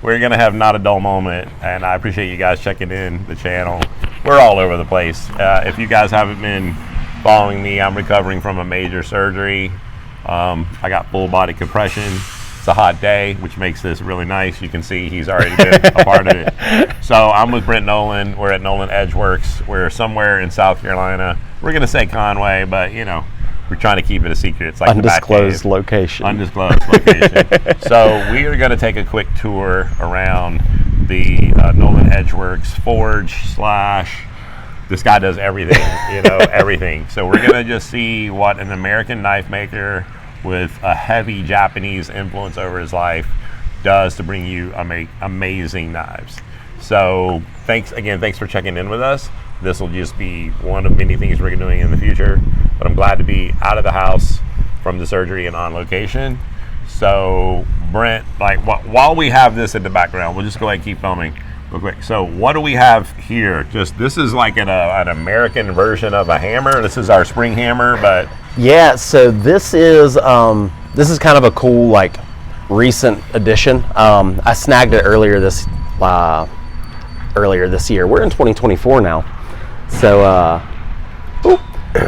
We're gonna have not a dull moment, and I appreciate you guys checking in the channel. We're all over the place. If you guys haven't been following me, I'm recovering from a major surgery. I got full body compression. It's a hot day, which makes this really nice. You can see he's already been a part of it. So I'm with Brent Nolen. We're at Nolen Edgeworks. We're somewhere in South Carolina. We're gonna say Conway, but you know, we're trying to keep it a secret. It's like undisclosed location. Undisclosed location. So we are going to take a quick tour around the Nolen Edgeworks forge / this guy does everything, you know, everything. So we're going to just see what an American knife maker with a heavy Japanese influence over his life does to bring you amazing knives. So thanks for checking in with us. This will just be one of many things we're doing in the future, but I'm glad to be out of the house from the surgery and on location. So Brent, while we have this in the background, we'll just go ahead and keep filming real quick. So what do we have here? This is like an American version of a hammer. This is our spring hammer, but yeah. So this is kind of a cool recent addition. I snagged it earlier this year. We're in 2024 now. So,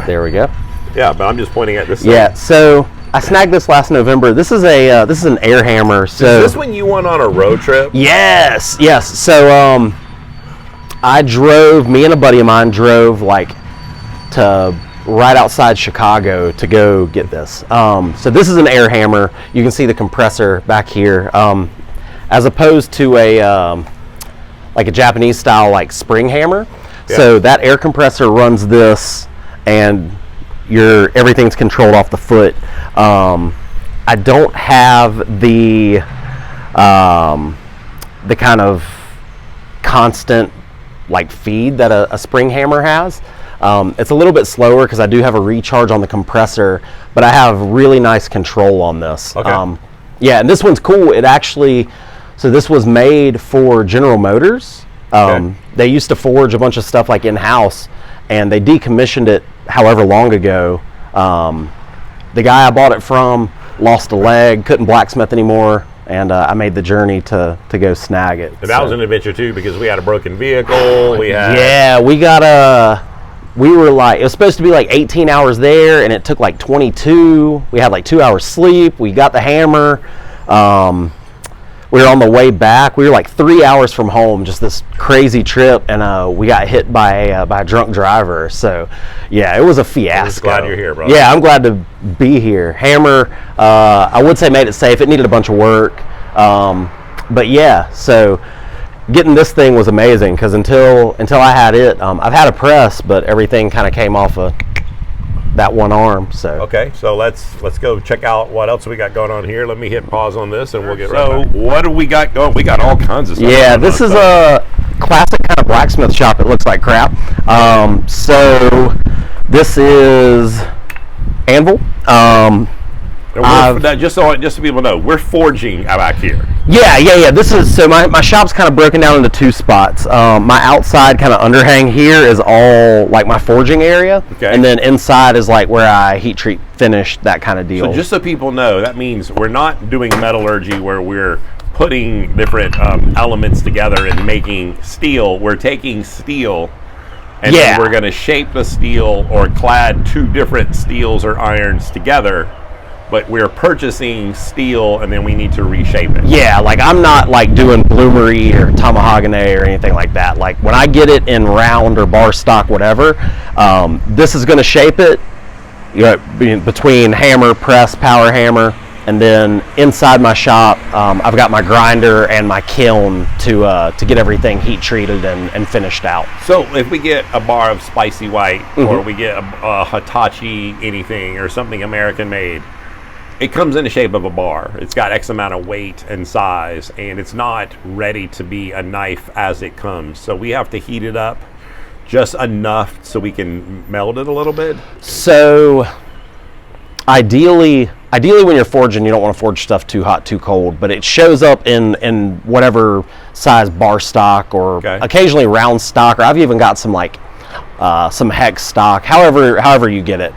there we go. Yeah, but I'm just pointing at this. Yeah, so I snagged this last November. This is an air hammer. So is this when you went on a road trip? Yes. So me and a buddy of mine drove to right outside Chicago to go get this. So this is an air hammer. You can see the compressor back here, as opposed to a Japanese style spring hammer. Yeah. So that air compressor runs this, and everything's controlled off the foot. I don't have the kind of constant feed that a spring hammer has. It's a little bit slower because I do have a recharge on the compressor, but I have really nice control on this. Okay. Yeah, and this one's cool. So this was made for General Motors. Okay. They used to forge a bunch of stuff in-house, and they decommissioned it however long ago. The guy I bought it from lost a leg, couldn't blacksmith anymore, and I made the journey to go snag it. And that was an adventure too, because we had a broken vehicle. It was supposed to be 18 hours there, and it took 22. We had 2 hours sleep. We got the hammer. We were on the way back. We were 3 hours from home, just this crazy trip, and we got hit by a drunk driver. So, yeah, it was a fiasco. I'm glad you're here, brother. Yeah, I'm glad to be here. Hammer, I would say made it safe. It needed a bunch of work, but yeah. So, getting this thing was amazing because until I had it, I've had a press, but everything kind of came off of that one arm. So okay, so let's go check out what else we got going on here. Let me hit pause on this and we'll get right back. What do we got going? We got all kinds of stuff. Yeah, this is a classic kind of blacksmith shop. It looks like crap. So this is anvil. Just so people know, we're forging back here. Yeah. This is so my shop's kind of broken down into two spots. My outside kind of underhang here is all my forging area, okay, and then inside is where I heat treat finish, that kind of deal. So just so people know, that means we're not doing metallurgy where we're putting different elements together and making steel. We're taking steel and then we're going to shape the steel or clad two different steels or irons together. But we're purchasing steel, and then we need to reshape it. Yeah, I'm not doing bloomery or tomahogany or anything like that. When I get it in round or bar stock, whatever, this is going to shape it between hammer, press, power hammer, and then inside my shop, I've got my grinder and my kiln to get everything heat treated and finished out. So if we get a bar of spicy white, or we get a Hitachi anything or something American made, it comes in the shape of a bar. It's got X amount of weight and size, and it's not ready to be a knife as it comes. So we have to heat it up just enough so we can meld it a little bit. So ideally when you're forging, you don't want to forge stuff too hot, too cold, but it shows up in whatever size bar stock or occasionally round stock, or I've even got some hex stock, however you get it.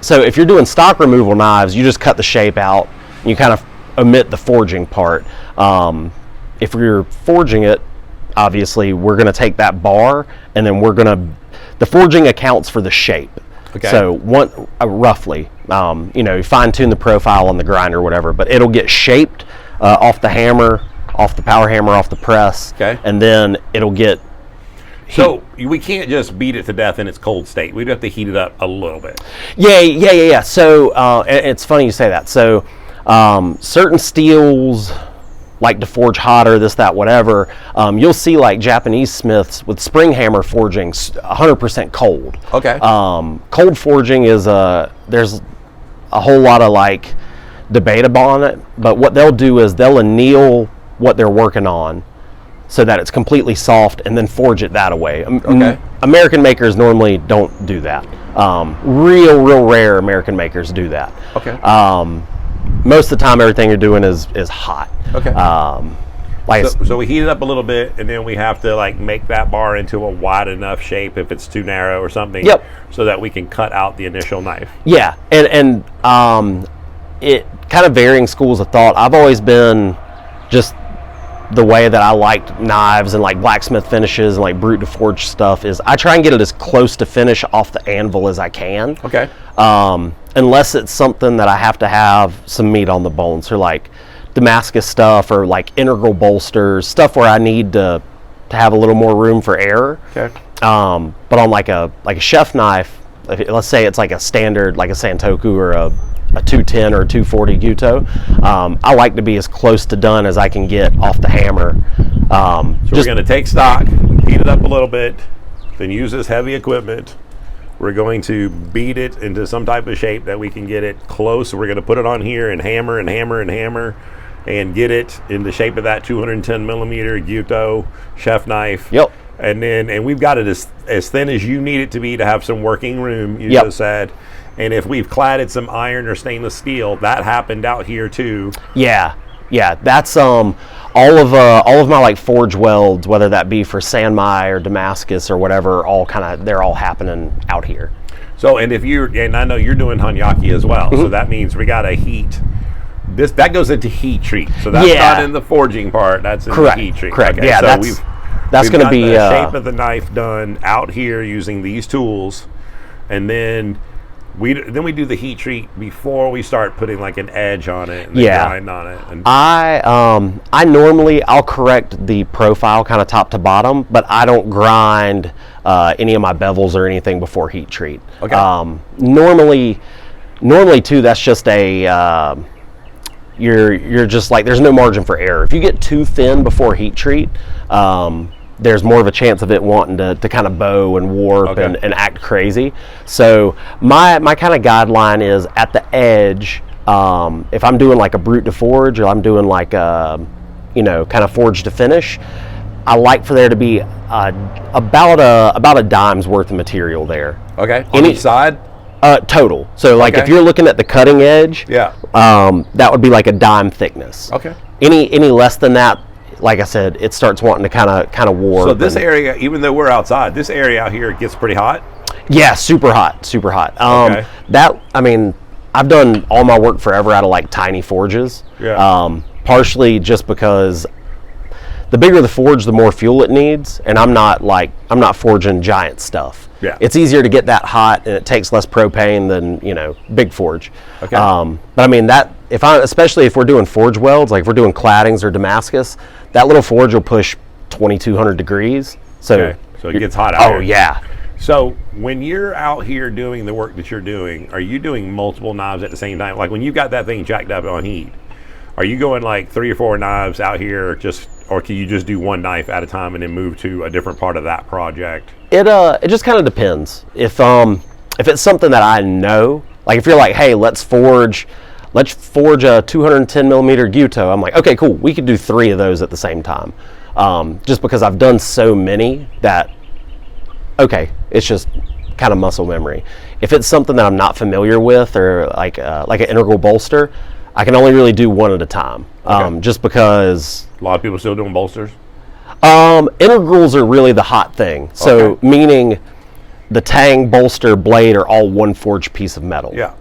So if you're doing stock removal knives, you just cut the shape out. You kind of omit the forging part. If we're forging it, obviously we're going to take that bar, and then the forging accounts for the shape. Okay. So roughly, you fine tune the profile on the grinder or whatever, but it'll get shaped off the hammer, off the power hammer, off the press, okay, and then it'll get heat. So we can't just beat it to death in its cold state. We'd have to heat it up a little bit. Yeah. So it's funny you say that. So certain steels like to forge hotter, this, that, whatever. You'll see like Japanese smiths with spring hammer forging 100% cold. Okay. Cold forging is there's a whole lot of like debate on it, but what they'll do is they'll anneal what they're working on so that it's completely soft, and then forge it that way. Okay. American makers normally don't do that. Real rare American makers do that. Okay. Most of the time, everything you're doing is hot. Okay. So we heat it up a little bit, and then we have to like make that bar into a wide enough shape if it's too narrow or something. Yep. So that we can cut out the initial knife. Yeah, and it kind of varying schools of thought. I've always been just the way that I liked knives and like blacksmith finishes and like brute to forge stuff is I try and get it as close to finish off the anvil as I can. Okay. Unless it's something that I have to have some meat on the bone. So like Damascus stuff or like integral bolsters, stuff where I need to have a little more room for error. Okay. But on like a chef knife, let's say it's like a standard, like a Santoku or a 210 or a 240 Guto, I like to be as close to done as I can get off the hammer. So we're going to take stock, heat it up a little bit, then use this heavy equipment. We're going to beat it into some type of shape that we can get it close. We're going to put it on here and hammer and hammer and hammer and get it in the shape of that 210 millimeter Guto chef knife. Yep. And we've got it as thin as you need it to be to have some working room, you Yep. just said. And if we've cladded some iron or stainless steel, that happened out here too. Yeah. That's all of my like forge welds, whether that be for Sanmai or Damascus or whatever, they're all happening out here. So, and I know you're doing Hanyaki as well, so that means we got to heat. That goes into heat treat. So that's not in the forging part. That's in Correct. the heat treat. Correct. Okay, Yeah, so that's going to be the shape of the knife done out here using these tools, and then we do the heat treat before we start putting like an edge on it and grind on it. And I normally I'll correct the profile kind of top to bottom, but I don't grind any of my bevels or anything before heat treat. Okay. Normally too, that's just a you're just like there's no margin for error. If you get too thin before heat treat, there's more of a chance of it wanting to kind of bow and warp and act crazy. So my kind of guideline is at the edge, if I'm doing like a brute to forge or I'm doing like a, kind of forge to finish, I like for there to be about a dime's worth of material there. Okay. On each side? Total. So like if you're looking at the cutting edge, that would be like a dime thickness. Okay. Any less than that, like I said, it starts wanting to kind of warp. So this area, even though we're outside, this area out here gets pretty hot? Yeah, super hot. I've done all my work forever out of like tiny forges. Yeah. Partially just because the bigger the forge, the more fuel it needs, and I'm not forging giant stuff. Yeah. It's easier to get that hot, and it takes less propane than big forge. Okay. But I mean especially if we're doing forge welds, like if we're doing claddings or Damascus, that little forge will push 2,200 degrees. So it gets hot out here. Oh yeah. So when you're out here doing the work that you're doing, are you doing multiple knives at the same time? Like when you've got that thing jacked up on heat, are you going like 3 or 4 knives out here or can you just do one knife at a time and then move to a different part of that project? It just kind of depends. If it's something that I know, like if you're like, hey, let's forge a 210 millimeter Guto, I'm like, okay, cool, we could do 3 of those at the same time. Just because I've done so many that, okay, it's just kind of muscle memory. If it's something that I'm not familiar with or like an integral bolster, I can only really do one at a time. Just because a lot of people still doing bolsters. Integrals are really the hot thing. So meaning the tang, bolster, blade are all one forged piece of metal. Yeah.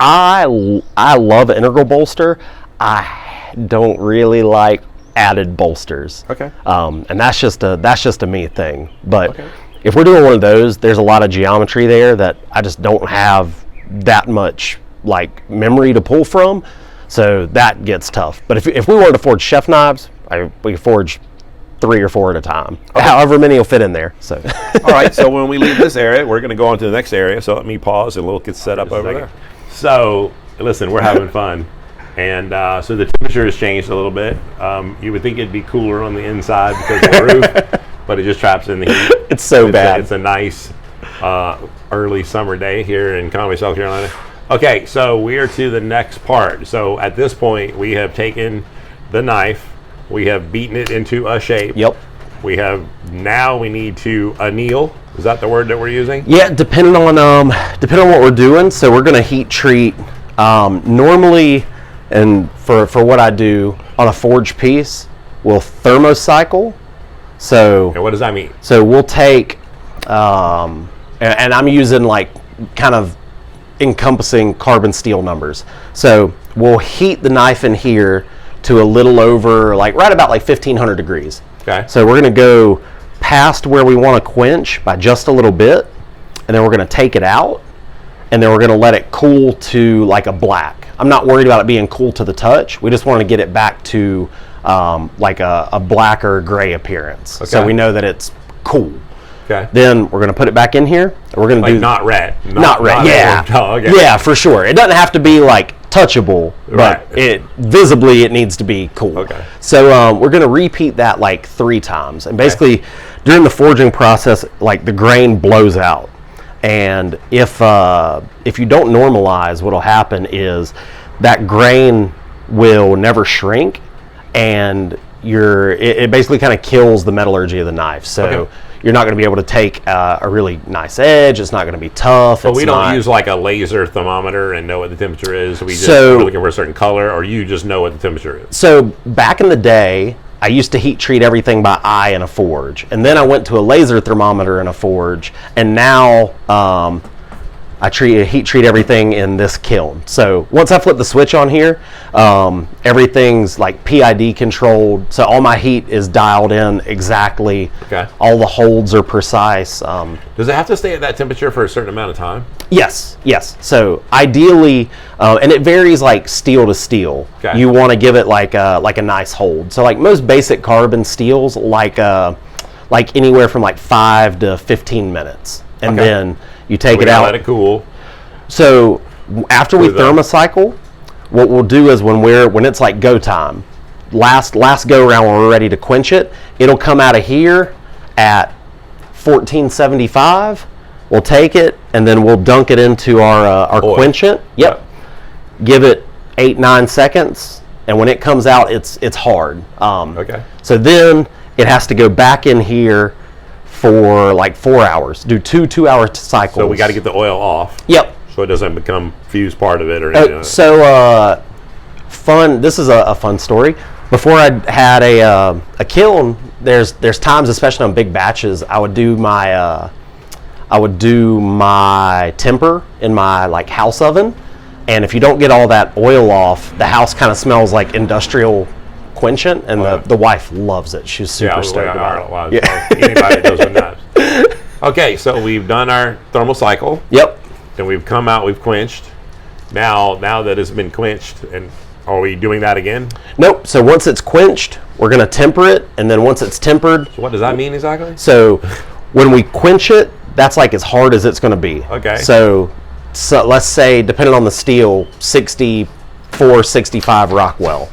I love an integral bolster. I don't really like added bolsters. Okay. And that's just a me thing. But if we're doing one of those, there's a lot of geometry there that I just don't have that much like memory to pull from. So that gets tough. But if we wanted to forge chef knives, we forge 3 or 4 at a time. Okay. However many will fit in there. So. All right. So when we leave this area, we're going to go on to the next area. So let me pause and we'll get set up over there. So listen, we're having fun. And so the temperature has changed a little bit. You would think it'd be cooler on the inside because of the roof, but it just traps in the heat. It's so bad. It's a nice early summer day here in Conway, South Carolina. Okay, so we are to the next part. So at this point, we have taken the knife, we have beaten it into a shape. Yep. We need to anneal. Is that the word that we're using? Yeah, depending on what we're doing. So we're going to heat treat normally. And for what I do on a forged piece, we'll thermocycle. So and what does that mean? So we'll take, and I'm using like kind of encompassing carbon steel numbers. So we'll heat the knife in here to a little over, like right about like 1500 degrees. Okay. So we're going to go past where we want to quench by just a little bit, and then we're going to take it out, and then we're going to let it cool to like a black. I'm not worried about it being cool to the touch. We just want to get it back to like a black or gray appearance. Okay. So we know that it's cool. Okay. Then we're going to put it back in here. And we're going to do not red. Not red. Yeah. Oh, okay. Yeah, for sure. It doesn't have to be like touchable, but it visibly it needs to be cool. Okay. So we're going to repeat that like 3 times. And basically during the forging process, like the grain blows out. And if you don't normalize, what'll happen is that grain will never shrink, and it basically kind of kills the metallurgy of the knife. So you're not going to be able to take a really nice edge. It's not going to be tough. But we don't use like a laser thermometer and know what the temperature is. We're looking for a certain color, or you just know what the temperature is. So back in the day, I used to heat treat everything by eye in a forge, and then I went to a laser thermometer in a forge, and now I heat treat everything in this kiln. So once I flip the switch on here, everything's like PID controlled, so all my heat is dialed in exactly. Okay. All the holds are precise. Does it have to stay at that temperature for a certain amount of time? Yes. So ideally, and it varies like steel to steel. Okay. You want to give it like a nice hold. So like most basic carbon steels, like anywhere from like 5 to 15 minutes, and then you take it out. Let it cool. So after we thermocycle, what we'll do is when it's like go time, last go around when we're ready to quench it, it'll come out of here at 1475. We'll take it and then we'll dunk it into our quenchant. Yep. Give it 8-9 seconds, and when it comes out, it's hard. So then it has to go back in here for like 4 hours. Do 2-hour cycles. So we got to get the oil off. Yep. So it doesn't become fused part of it or anything. Fun. This is a fun story. Before I had a kiln, there's times, especially on big batches, I would do my temper in my like house oven, and if you don't get all that oil off, the house kind of smells like industrial quenchant, and the wife loves it. She's super stoked about it. Anybody knows what knives. Okay, so we've done our thermal cycle. Yep. Then we've come out, we've quenched. Now that it's been quenched, and are we doing that again? Nope. So once it's quenched, we're going to temper it, and then once it's tempered. So what does that mean exactly? So when we quench it, that's like as hard as it's going to be. Okay. So let's say, depending on the steel, 64, 65 Rockwell.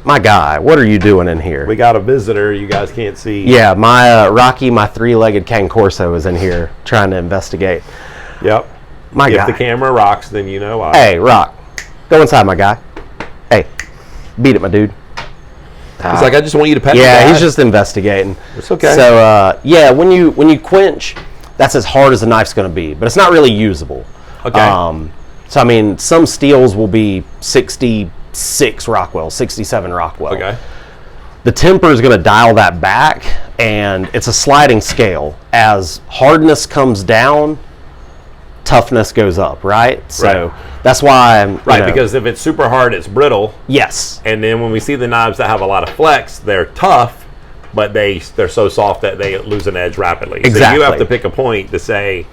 My guy, what are you doing in here? We got a visitor. You guys can't see. Yeah, my Rocky, my 3-legged Cane Corso, is in here trying to investigate. Yep. My guy. If the camera rocks, then you know why. Hey, Rock, go inside, my guy. Hey, beat it, my dude. He's like, I just want you to pet. Yeah, he's just investigating. It's okay. So yeah, when you quench, that's as hard as the knife's going to be, but it's not really usable. Okay. So I mean, some steels will be 66 Rockwell, 67 Rockwell. Okay. The temper is going to dial that back, and it's a sliding scale. As hardness comes down, toughness goes up, right? So That's why, right? Because if it's super hard, it's brittle. Yes. And then when we see the knives that have a lot of flex, they're tough, but they're so soft that they lose an edge rapidly. Exactly. So you have to pick a point to say,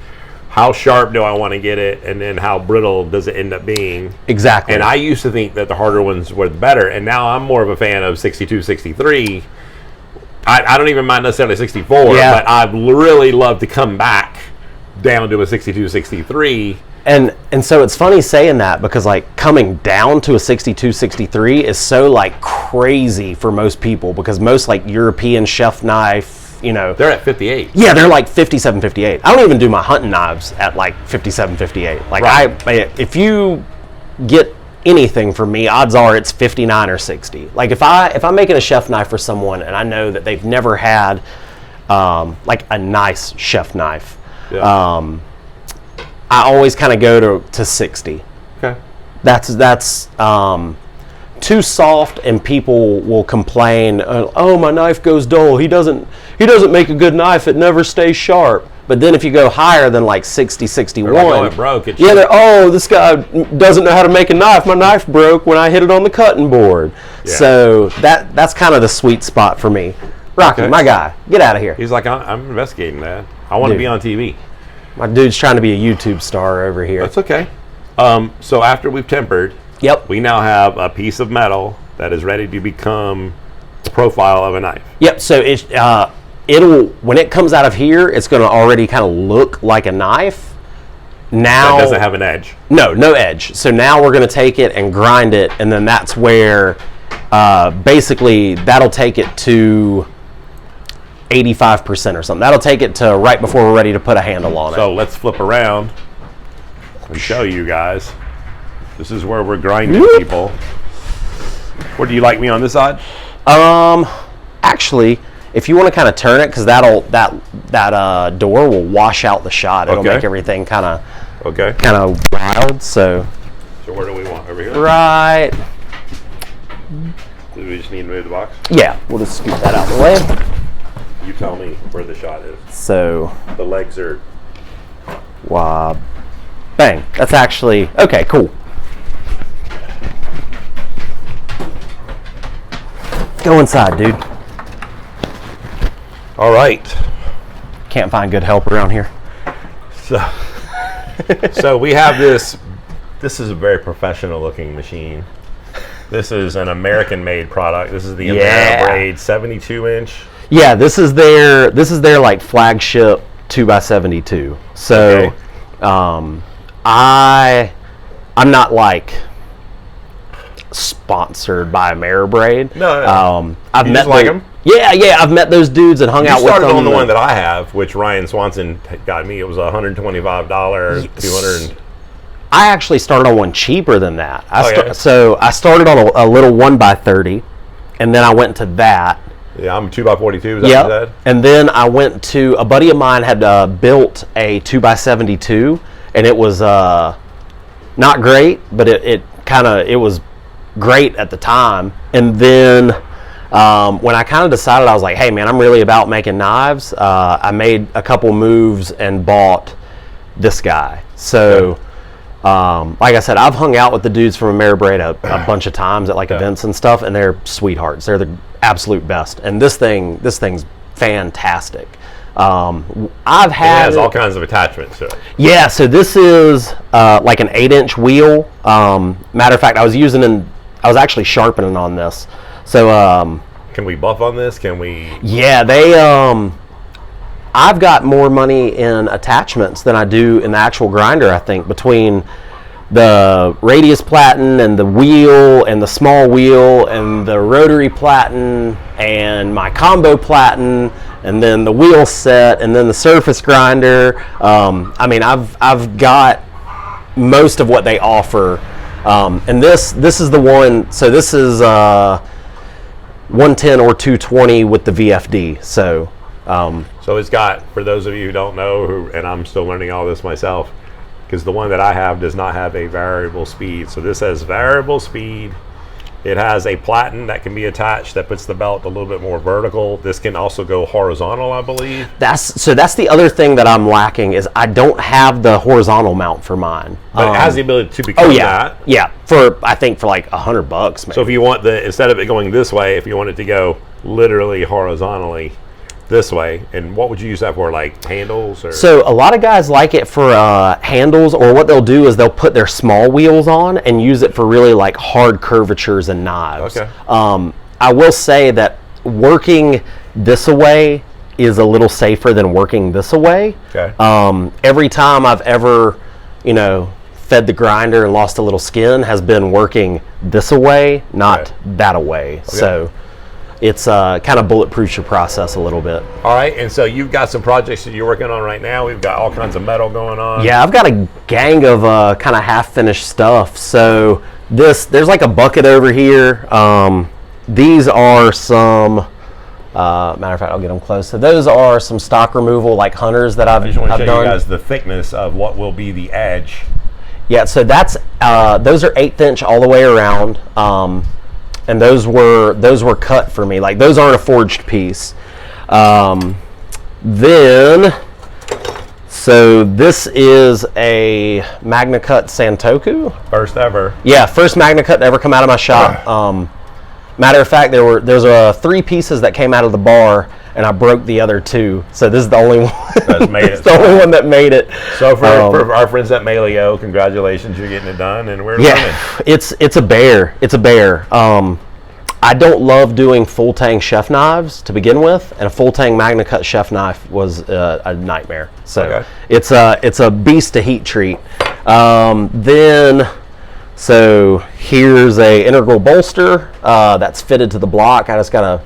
how sharp do I want to get it, and then how brittle does it end up being? Exactly. And I used to think that the harder ones were the better, and now I'm more of a fan of 62, 63. I don't even mind necessarily 64, but I'd really love to come back down to a 62, 63. And so it's funny saying that, because like coming down to a 62, 63 is so like crazy for most people, because most like European chef knife, they're at 58. Yeah, they're like 57, 58. I don't even do my hunting knives at like 57, 58. Like if you get anything from me, odds are it's 59 or 60. Like if I'm making a chef knife for someone and I know that they've never had like a nice chef knife, I always kind of go to 60. Okay. That's too soft, and people will complain, oh, my knife goes dull. He doesn't make a good knife. It never stays sharp. But then if you go higher than like 60, 61, like, oh, it broke. This guy doesn't know how to make a knife. My knife broke when I hit it on the cutting board. Yeah. So that's kind of the sweet spot for me. Rocky, my guy, get out of here. He's like, I'm investigating that. I want to be on TV. My dude's trying to be a YouTube star over here. That's okay. So after we've tempered, we now have a piece of metal that is ready to become the profile of a knife. Yep. So it'll when it comes out of here, it's going to already kind of look like a knife. Now it doesn't have an edge. No edge. So now we're going to take it and grind it, and then that's where basically that'll take it to 85% or something. That'll take it to right before we're ready to put a handle on it. So let's flip around and show you guys. This is where we're grinding, people. Where do you like me on this side? Actually, if you want to kind of turn it, because that door will wash out the shot. It'll make everything kind of wild. So where do we want? Over here? Right. Do we just need to move the box? Yeah, we'll just scoot that out of the way. You tell me where the shot is. So the legs are. Wow. Bang. That's actually okay. Cool. Go inside, dude. All right. Can't find good help around here. So we have this. This is a very professional looking machine. This is an American-made product. This is the Ameribraid 72-inch. Yeah, this is their like flagship 2x72. So, I'm not like sponsored by Ameribraid. No. I've you met just like them. Yeah, I've met those dudes and hung out with them. You started on the one that I have, which Ryan Swanson got me. It was $125, 200. I actually started on one cheaper than that. So I started on a little 1x30, and then I went to that. Yeah, I'm 2x42. Is that what you said? And then I went to a buddy of mine had built a 2x72, and it was not great, but it was great at the time. And then when I kind of decided, I was like, hey man, I'm really about making knives. I made a couple moves and bought this guy. So. Like I said, I've hung out with the dudes from Ameribraid a bunch of times at like events and stuff, and they're sweethearts. They're the absolute best. And this thing's fantastic. It has all kinds of attachments to it. Yeah, so this is like an 8-inch wheel. Matter of fact, I was actually sharpening on this. So can we buff on this? Can we? Yeah, I've got more money in attachments than I do in the actual grinder, I think, between the radius platen and the wheel and the small wheel and the rotary platen and my combo platen and then the wheel set and then the surface grinder. I've got most of what they offer. And this is the one, so this is 110 or 220 with the VFD. So it's got, for those of you who don't know, and I'm still learning all this myself, because the one that I have does not have a variable speed. So this has variable speed It has a platen that can be attached that puts the belt a little bit more vertical. This can also go horizontal, I believe. That's the other thing that I'm lacking is I don't have the horizontal mount for mine. But it has the ability to become that. Yeah, I think for like $100 maybe. So if you want instead of it going this way, if you want it to go literally horizontally this way, and what would you use that for, like handles? Or? So a lot of guys like it for handles, or what they'll do is they'll put their small wheels on and use it for really like hard curvatures and knives. Okay. I will say that working this away is a little safer than working this away. Okay. Every time I've ever, fed the grinder and lost a little skin has been working this away, not that away. Okay. So it's kind of bulletproofs your process a little bit. All right, and so you've got some projects that you're working on right now. We've got all kinds of metal going on. Yeah, I've got a gang of kind of half-finished stuff. So there's like a bucket over here. These are some, matter of fact, I'll get them close. So those are some stock removal, like hunters that I've done. I just want to show you guys the thickness of what will be the edge. Yeah, so that's those are 1/8 inch all the way around. And those were cut for me. Like those aren't a forged piece. So this is a Magna Cut Santoku. First ever. Yeah, first Magna Cut to ever come out of my shop. Matter of fact, there's 3 pieces that came out of the bar, and I broke the other 2. So this is the only one. That's made it. It's the only one that made it. So for our friends at Maleo, congratulations, you're getting it done, and we're learning. It's a bear. It's a bear. I don't love doing full tang chef knives to begin with, and a full tang Magna Cut chef knife was a nightmare. So it's a beast to heat treat. So here's a integral bolster that's fitted to the block. I just gotta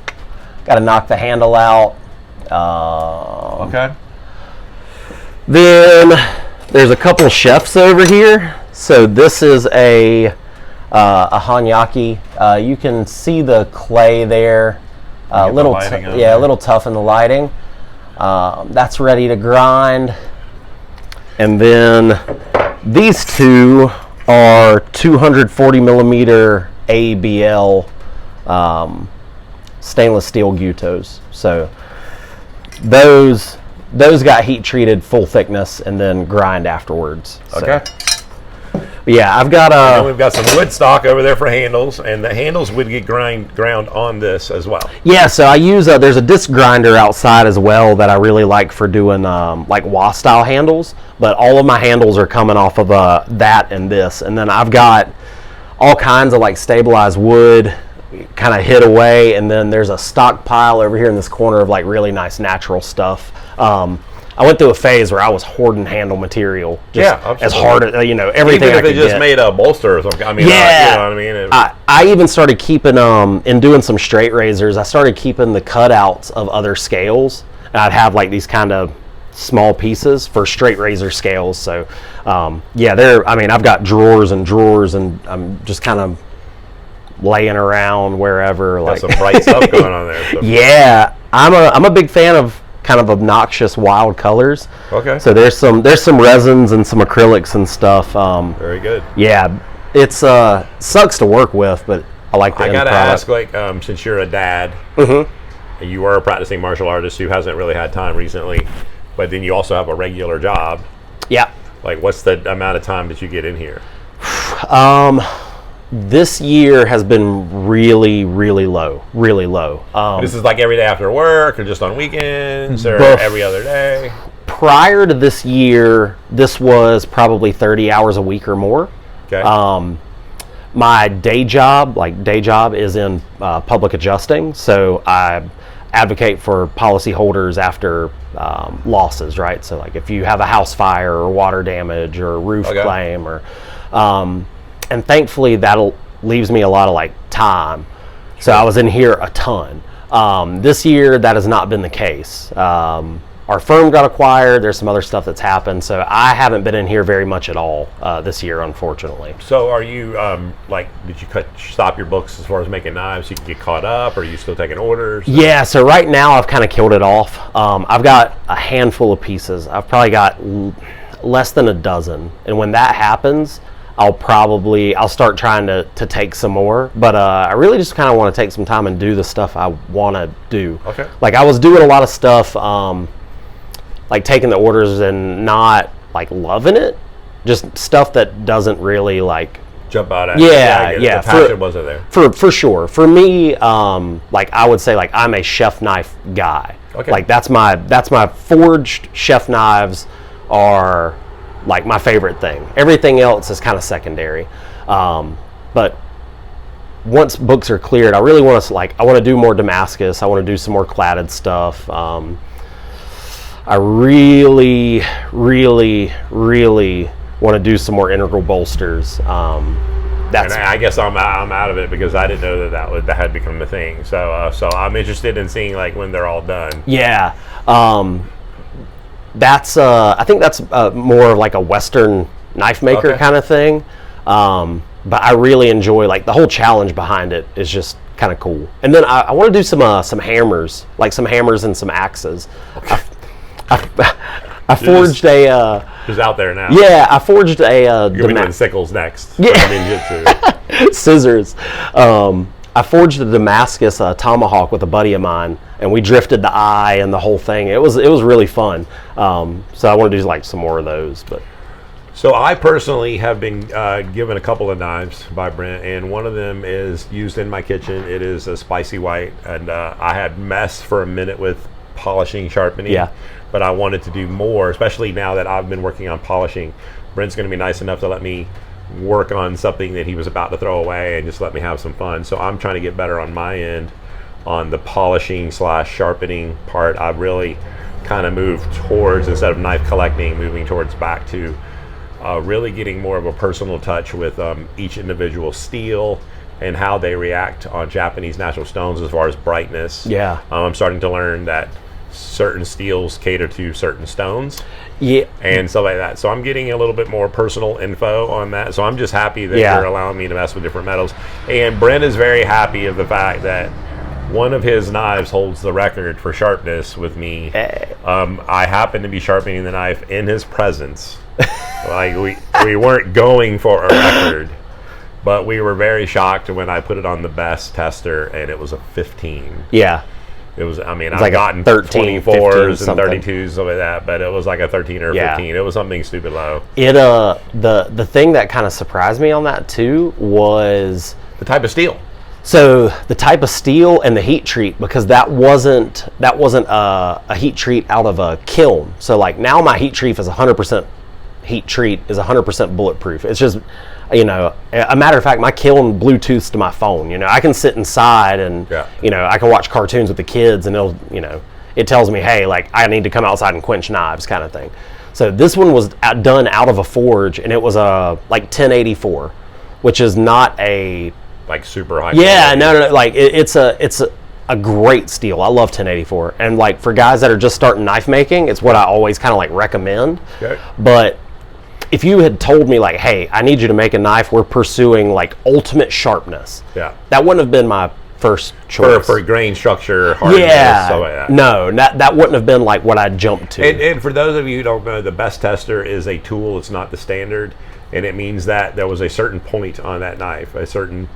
knock the handle out. Then there's a couple chefs over here. So this is a Hanyaki. You can see the clay there. A little tough in the lighting. That's ready to grind. And then these 2 are 240 millimeter ABL stainless steel Gutos. So those got heat treated full thickness and then grind afterwards. Okay. So, yeah, I've got we've got some wood stock over there for handles, and the handles would get ground on this as well. Yeah, so I use there's a disc grinder outside as well that I really like for doing like WA style handles, but all of my handles are coming off of that and this, and then I've got all kinds of like stabilized wood kind of hid away, and then there's a stockpile over here in this corner of like really nice natural stuff. I went through a phase where I was hoarding handle material, as hard as everything. Even if they just made a bolster or something. I mean, you know what I mean. I even started keeping in doing some straight razors. I started keeping the cutouts of other scales, and I'd have like these kind of small pieces for straight razor scales. So, I've got drawers and drawers, and I'm just kind of laying around wherever. Got some bright stuff going on there. So. Yeah, I'm a big fan of kind of obnoxious wild colors. Okay. So there's some resins and some acrylics and stuff. Very good. Yeah, it's sucks to work with, but I like the end gotta product. ask, like, since you're a dad, and you are a practicing martial artist who hasn't really had time recently, but then you also have a regular job. Yeah. Like, what's the amount of time that you get in here? This year has been really, really low. Really low. This is like every day after work, or just on weekends, or every other day? Prior to this year, this was probably 30 hours a week or more. Okay. My day job is in public adjusting, so I advocate for policyholders after losses, right? So like if you have a house fire or water damage or roof claim, or and thankfully that leaves me a lot of like time. So I was in here a ton. This year that has not been the case. Our firm got acquired. There's some other stuff that's happened, so I haven't been in here very much at all this year, unfortunately. So are you did you stop your books as far as making knives so you can get caught up, or are you still taking orders? Yeah, so right now I've kind of killed it off. I've got a handful of pieces. I've probably got less than a dozen, and when that happens, I'll start trying to take some more. But I really just kind of want to take some time and do the stuff I want to do. Okay. Like I was doing a lot of stuff, like taking the orders and not like loving it, just stuff that doesn't really like jump out at yeah. The passion wasn't there. For sure. For me, like I would say, like I'm a chef knife guy. Okay. Like that's my forged chef knives are like my favorite thing. Everything else is kind of secondary. But once books are cleared, I really want to I want to do more Damascus. I want to do some more cladded stuff. I really, really, really want to do some more integral bolsters. And I guess I'm out of it because I didn't know that had become a thing. So I'm interested in seeing like when they're all done. Yeah, that's I think that's more of like a Western knife maker kind of thing. But I really enjoy like the whole challenge behind it is just kind of cool. And then I want to do some hammers, like some hammers and some axes. Okay. I forged Just out there now. Yeah, I forged a. You're gonna be doing sickles next. Yeah. Ninjutsu. Scissors. I forged a Damascus tomahawk with a buddy of mine, and we drifted the eye and the whole thing. It was really fun. So I want to do like some more of those. But so I personally have been given a couple of knives by Brent, and one of them is used in my kitchen. It is a spicy white, and I had messed for a minute with polishing, sharpening. Yeah. But I wanted to do more, especially now that I've been working on polishing. Brent's going to be nice enough to let me work on something that he was about to throw away and just let me have some fun. So I'm trying to get better on my end on the polishing / sharpening part. I've really kind of moved towards, instead of knife collecting, moving towards back to really getting more of a personal touch with each individual steel and how they react on Japanese natural stones as far as brightness. Yeah. I'm starting to learn that certain steels cater to certain stones. Yeah. And stuff like that. So I'm getting a little bit more personal info on that. So I'm just happy that you're allowing me to mess with different metals. And Brent is very happy of the fact that one of his knives holds the record for sharpness with me. I happened to be sharpening the knife in his presence. Like we weren't going for a record, but we were very shocked when I put it on the best tester and it was a 15. Yeah. It was, I mean, I've like gotten 13, 24s 15, and 32s, something like that, but it was like a 13 or 15. It was something stupid low. It the thing that kind of surprised me on that too was The type of steel. So the type of steel and the heat treat, because that wasn't a heat treat out of a kiln. So like now my heat treat is 100% heat treat is 100% bulletproof. It's just, you know, a matter of fact, my kiln Bluetooths to my phone. You know, I can sit inside and, you know, I can watch cartoons with the kids and it'll, you know, it tells me, hey, like I need to come outside and quench knives kind of thing. So this one was done out of a forge and it was a like 1084, which is not a like super high. Yeah, no. Like it's a great steel. I love 1084, and like for guys that are just starting knife making, it's what I always kind of like recommend. Okay. But if you had told me like, hey, I need you to make a knife, we're pursuing like ultimate sharpness. Yeah. That wouldn't have been my first choice. For grain structure, hardness, stuff like that. No, that wouldn't have been like what I jumped to. And for those of you who don't know, the best tester is a tool. It's not the standard, and it means that there was a certain point on that knife, a certain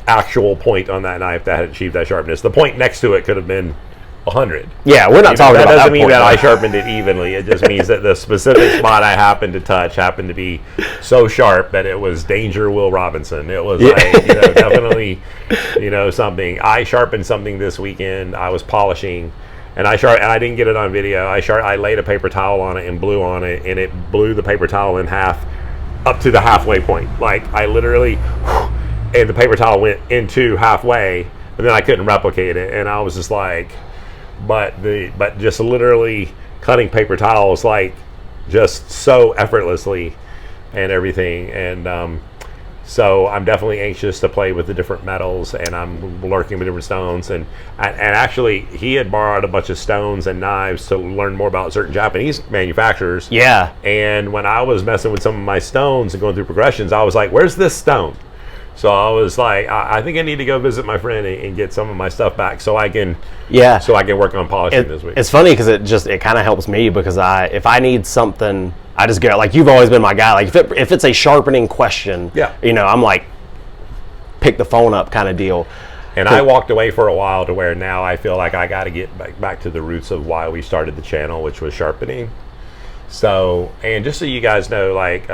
actual point on that knife that had achieved that sharpness. The point next to it could have been 100. Yeah, we're not talking about that. That doesn't mean that I sharpened it evenly. It just means that the specific spot I happened to touch happened to be so sharp that it was danger Will Robinson. It was like, you know, definitely, you know, something. I sharpened something this weekend. I was polishing, and I didn't get it on video. I laid a paper towel on it and blew on it, and it blew the paper towel in half up to the halfway point. Like I literally, and the paper towel went into halfway, and then I couldn't replicate it, and I was just like, but just literally cutting paper towels like just so effortlessly and everything, and so I'm definitely anxious to play with the different metals, and I'm lurking with different stones, and actually he had borrowed a bunch of stones and knives to learn more about certain Japanese manufacturers. Yeah. And when I was messing with some of my stones and going through progressions, I was like, where's this stone? So I was like, I think I need to go visit my friend and get some of my stuff back so I can work on polishing this week. It's funny because it kind of helps me, because if I need something, I just go, like, you've always been my guy. Like, if it's a sharpening question, Yeah. you know, I'm like, pick the phone up kind of deal. And I walked away for a while to where now I feel like I got to get back to the roots of why we started the channel, which was sharpening. So, and just so you guys know, like,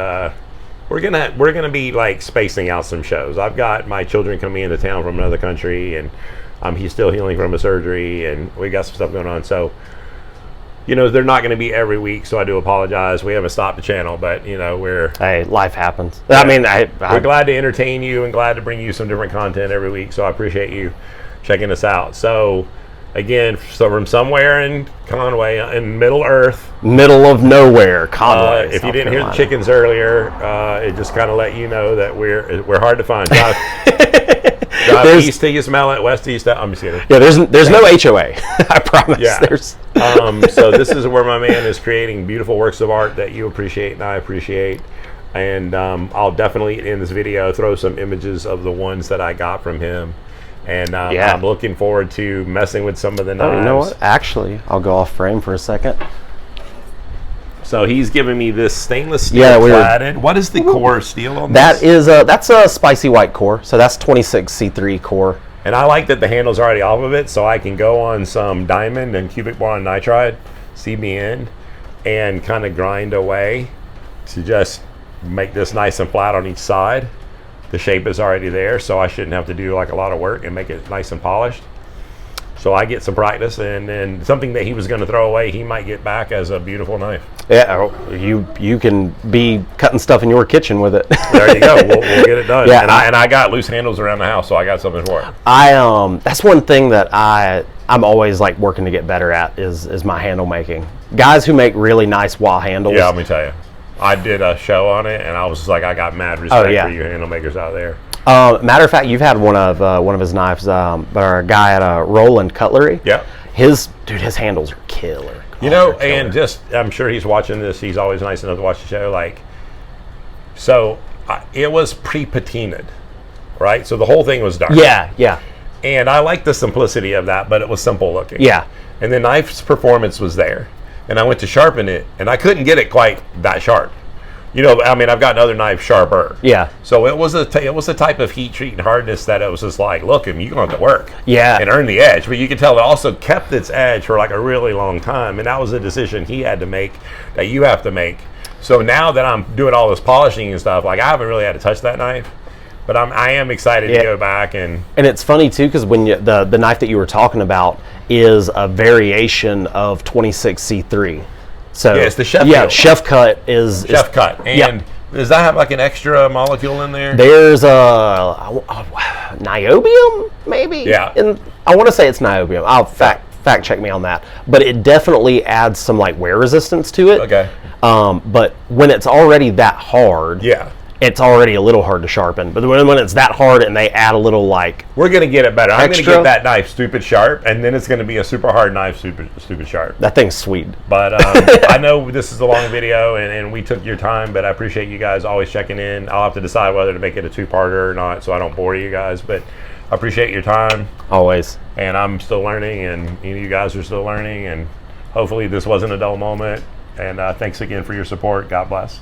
we're gonna be like spacing out some shows. I've got my children coming into town from another country, and he's still healing from a surgery, and we got some stuff going on. So, you know, they're not going to be every week, so I do apologize. We haven't stopped the channel, but, you know, hey, life happens. Yeah, I mean, we're glad to entertain you and glad to bring you some different content every week, so I appreciate you checking us out. So, again, so from somewhere in Conway, in Middle Earth. Middle of nowhere, Conway. If you didn't hear the chickens earlier, it just kind of let you know that we're hard to find. Drive east till you smell it, west to east. I'm just kidding. Yeah, there's no HOA. I promise. Yeah. There's. So this is where my man is creating beautiful works of art that you appreciate and I appreciate. And I'll definitely in this video throw some images of the ones that I got from him. And I'm looking forward to messing with some of the knives. Oh, you know what? Actually, I'll go off frame for a second. So he's giving me this stainless steel plated. What is the core steel on that this? That's a spicy white core. So that's 26C3 core. And I like that the handle's already off of it, so I can go on some diamond and cubic boron nitride, CBN, and kind of grind away to just make this nice and flat on each side. The shape is already there, so I shouldn't have to do like a lot of work and make it nice and polished. So I get some practice, and then something that he was going to throw away, he might get back as a beautiful knife. Yeah, you can be cutting stuff in your kitchen with it. There you go. We'll get it done. Yeah, and I got loose handles around the house, so I got something for it. That's one thing that I'm always like working to get better at is my handle making. Guys who make really nice wah handles. Yeah, let me tell you. I did a show on it, and I was just like, I got mad respect for you handle makers out there. Matter of fact, you've had one of his knives, but our guy at Roland Cutlery. Yeah. His handles are killer. You know, and just I'm sure he's watching this. He's always nice enough to watch the show. Like, so it was pre-patinaed, right? So the whole thing was dark. Yeah. And I like the simplicity of that, but it was simple looking. Yeah. And the knife's performance was there, and I went to sharpen it, and I couldn't get it quite that sharp. You know, I mean, I've gotten other knives sharper. Yeah. So it was a type of heat treat and hardness that it was just like, look, you're going to have to work. Yeah. And earn the edge. But you can tell it also kept its edge for like a really long time. And that was a decision he had to make that you have to make. So now that I'm doing all this polishing and stuff, like I haven't really had to touch that knife. But I am excited to go back and it's funny too because when the knife that you were talking about is a variation of 26C3. So yeah, it's the chef. Yeah, chef cut is chef cut. And does that have like an extra molecule in there? There's a niobium, maybe. Yeah. And I want to say it's niobium. I'll fact check me on that. But it definitely adds some like wear resistance to it. Okay. But when it's already that hard, it's already a little hard to sharpen. But when it's that hard and they add a little like we're gonna get it better. I'm gonna get that knife stupid sharp, and then it's gonna be a super hard knife, stupid sharp. That thing's sweet. But I know this is a long video, and we took your time, but I appreciate you guys always checking in. I'll have to decide whether to make it a two-parter or not, so I don't bore you guys. But I appreciate your time. Always. And I'm still learning, and you guys are still learning, and hopefully this wasn't a dull moment. And thanks again for your support. God bless.